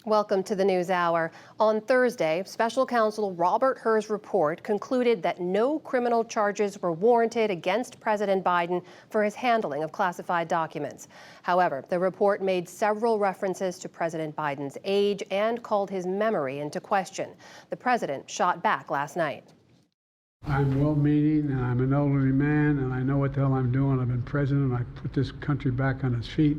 Welcome to the News Hour. On Thursday, Special Counsel Robert Hur's report concluded that no criminal charges were warranted against President Biden for his handling of classified documents. However, the report made several references to President Biden's age and called his memory into question. The president shot back last night. I'm well-meaning, and I'm an elderly man, and I know what the hell I'm doing. I've been president, and I put this country back on its feet.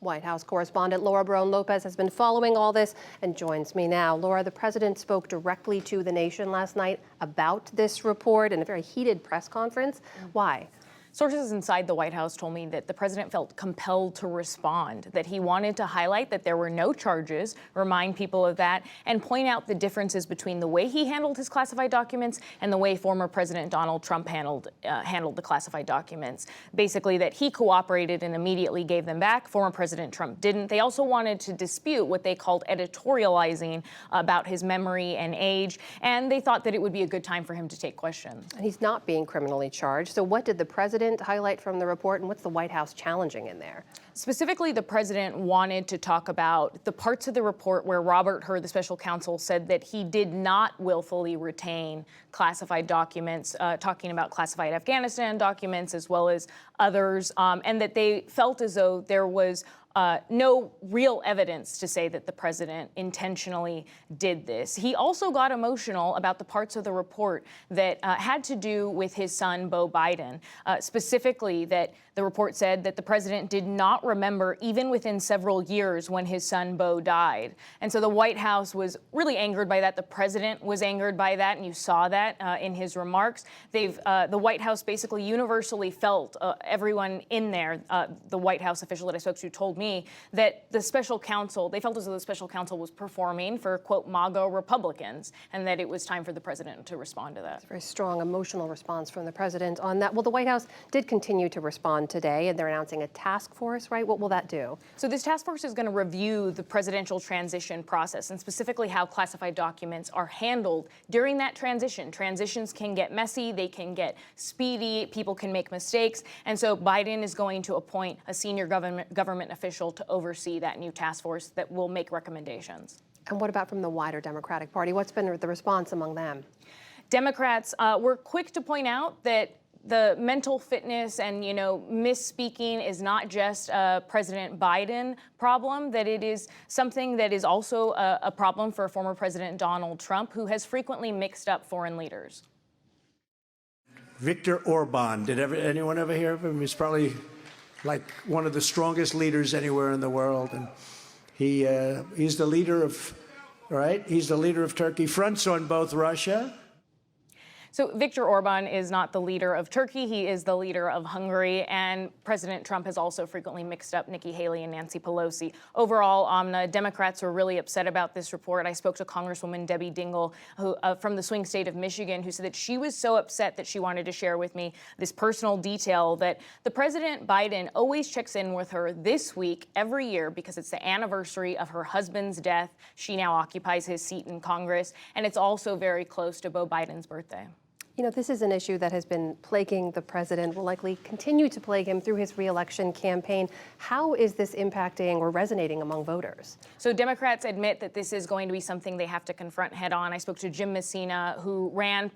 White House correspondent Laura Barone Lopez has been following all this and joins me now. Laura, the president spoke directly to the nation last night about this report in a very heated press conference. Why? Sources inside the White House told me that the president felt compelled to respond, that he wanted to highlight that there were no charges, remind people of that, and point out the differences between the way he handled his classified documents and the way former President Donald Trump handled the classified documents. Basically, that he cooperated and immediately gave them back. Former President Trump didn't. They also wanted to dispute what they called editorializing about his memory and age, and they thought that it would be a good time for him to take questions. And he's not being criminally charged. So what did the president highlight from the report, and what's the White House challenging in there? Specifically, the president wanted to talk about the parts of the report where Robert Hur, the special counsel, said that he did not willfully retain classified documents, talking about classified Afghanistan documents as well as others, and that they felt as though there was no real evidence to say that the president intentionally did this. He also got emotional about the parts of the report that had to do with his son, Beau Biden, specifically that the report said that the president did not remember, even within several years, when his son, Beau, died. And so the White House was really angered by that. The president was angered by that, and you saw that in his remarks. The White House basically universally felt, everyone in there, the White House official that I spoke to told me that the special counsel, they felt as though the special counsel was performing for, quote, MAGA Republicans, and that it was time for the president to respond to that. It's a very strong emotional response from the president on that. Well, the White House did continue to respond today, and they're announcing a task force, right? What will that do? So this task force is going to review the presidential transition process, and specifically how classified documents are handled during that transition. Transitions can get messy, they can get speedy, people can make mistakes, and so Biden is going to appoint a senior government official to oversee that new task force that will make recommendations. And what about from the wider Democratic Party? What's been the response among them? Democrats were quick to point out that the mental fitness and, misspeaking is not just a President Biden problem, that it is something that is also a problem for former President Donald Trump, who has frequently mixed up foreign leaders. Viktor Orban, did anyone ever hear of him? He's probably like one of the strongest leaders anywhere in the world. And he's the leader of, right? He's the leader of Turkey, fronts on both Russia. So Viktor Orban is not the leader of Turkey. He is the leader of Hungary. And President Trump has also frequently mixed up Nikki Haley and Nancy Pelosi. Overall, Amna, Democrats were really upset about this report. I spoke to Congresswoman Debbie Dingell who, from the swing state of Michigan, who said that she was so upset that she wanted to share with me this personal detail that the President Biden always checks in with her this week every year because it's the anniversary of her husband's death. She now occupies his seat in Congress, and it's also very close to Beau Biden's birthday. This is an issue that has been plaguing the president, will likely continue to plague him through his reelection campaign. How is this impacting or resonating among voters? So Democrats admit that this is going to be something they have to confront head on. I spoke to Jim Messina, who ran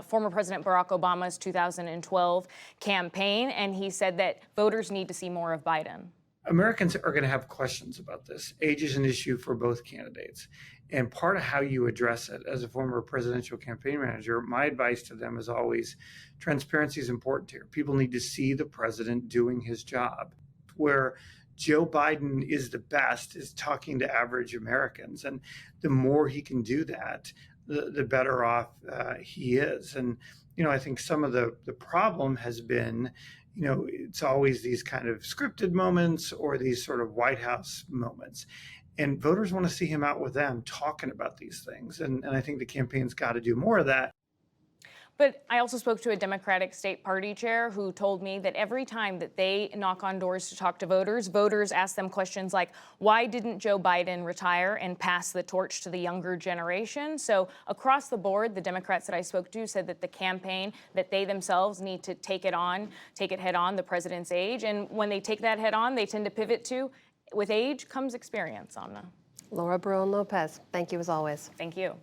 former President Barack Obama's 2012 campaign, and he said that voters need to see more of Biden. Americans are going to have questions about this. Age is an issue for both candidates. And part of how you address it as a former presidential campaign manager, my advice to them is always transparency is important here. People need to see the president doing his job. Where Joe Biden is the best is talking to average Americans. And the more he can do that, the better off he is. And, I think some of the problem has been, it's always these kind of scripted moments or these sort of White House moments. And voters want to see him out with them talking about these things. And I think the campaign's got to do more of that. But I also spoke to a Democratic state party chair who told me that every time that they knock on doors to talk to voters, voters ask them questions like, why didn't Joe Biden retire and pass the torch to the younger generation? So across the board, the Democrats that I spoke to said that the campaign, that they themselves need to take it head on, the president's age. And when they take that head on, they tend to pivot to, with age comes experience, Amna. Laura Barone Lopez, thank you as always. Thank you.